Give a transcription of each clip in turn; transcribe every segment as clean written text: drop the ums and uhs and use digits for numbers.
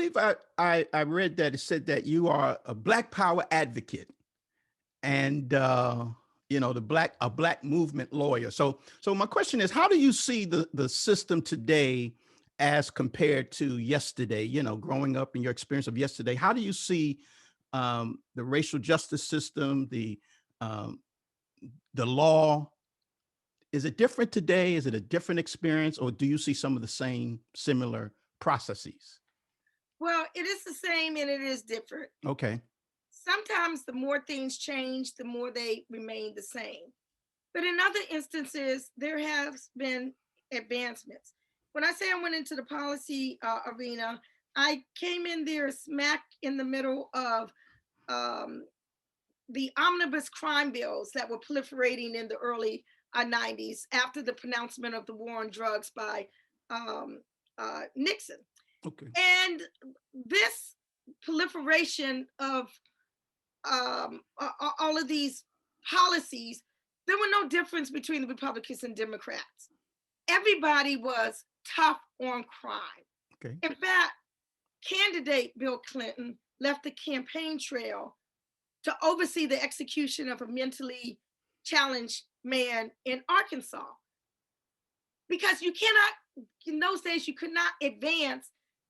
believe I read that it said that you are a Black Power advocate and a Black movement lawyer. So my question is, how do you see the system today as compared to yesterday? Growing up in your experience of yesterday, how do you see the racial justice system, um, the law? Is it different today? Is it a different experience, or do you see some of the same similar processes? Well, it is the same and it is different. Okay. Sometimes the more things change, the more they remain the same. But in other instances, there has been advancements. When I say I went into the policy arena, I came in there smack in the middle of um, the omnibus crime bills that were proliferating in the early 90s after the pronouncement of the war on drugs by um, Nixon. Okay. And this proliferation of all of these policies, there were no difference between the Republicans and Democrats. Everybody was tough on crime. Okay. In fact, candidate Bill Clinton left the campaign trail to oversee the execution of a mentally challenged man in Arkansas. Because you cannot, in those days, you could not advance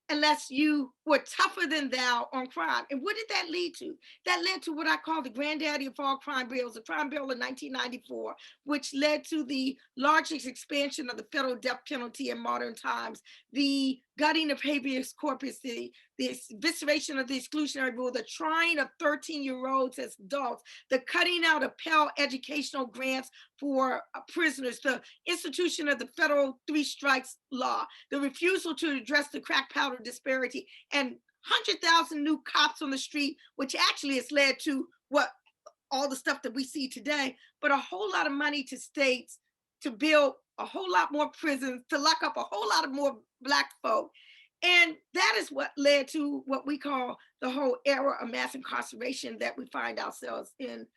unless you were tougher than thou on crime. And what did that lead to? That led to what I call the granddaddy of all crime bills, the crime bill of 1994, which led to the largest expansion of the federal death penalty in modern times, the gutting of habeas corpus, the evisceration of the exclusionary rule, the trying of 13-year-olds as adults, the cutting out of Pell educational grants for prisoners, the institution of the federal three strikes law, the refusal to address the crack powder disparity, and 100,000 new cops on the street, which actually has led to what all the stuff that we see today, but a whole lot of money to states to build a whole lot more prisons, to lock up a whole lot of more Black folk. And that is what led to what we call the whole era of mass incarceration that we find ourselves in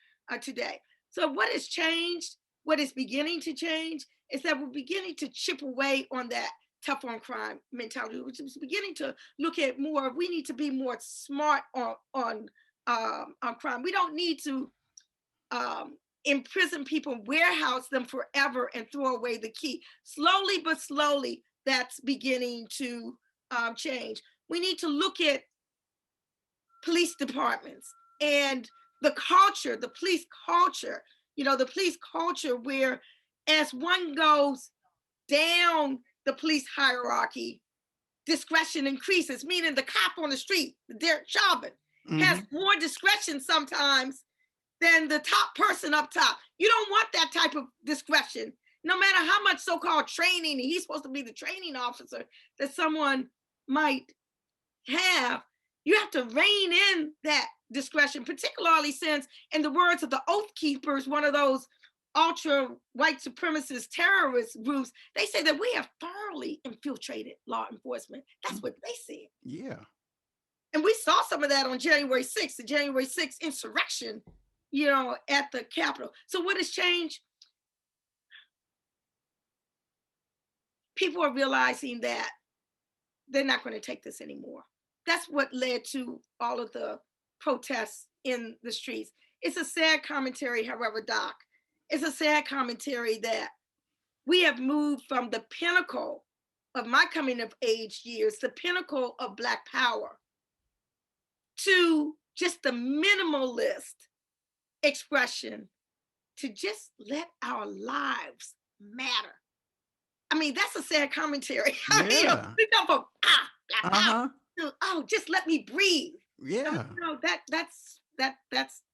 today. So what has changed, what is beginning to change, is that we're beginning to chip away on that tough on crime mentality, which is beginning to look at more, we need to be more smart on crime. We don't need to imprison people, warehouse them forever and throw away the key. Slowly but slowly, that's beginning to change. We need to look at police departments and the culture, the police culture, the police culture where as one goes down the police hierarchy, discretion increases, meaning the cop on the street, Derek Chauvin, has more discretion sometimes than the top person up top. You don't want that type of discretion, no matter how much so-called training, and he's supposed to be the training officer that someone might have. You have to rein in that discretion, particularly since, in the words of the Oath Keepers, one of those ultra white supremacist terrorist groups, they say that we have thoroughly infiltrated law enforcement. That's what they said. Yeah. And we saw some of that on January 6th, the January 6th insurrection, at the Capitol. So what has changed? People are realizing that they're not going to take this anymore. That's what led to all of the protests in the streets. It's a sad commentary, however, Doc. It's a sad commentary that we have moved from the pinnacle of my coming of age years, the pinnacle of Black power, to just the minimalist expression to just let our lives matter. I mean, that's a sad commentary. Yeah. We go from Black power to just let me breathe. Yeah.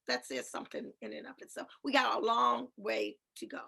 That says something in and of itself. We got a long way to go.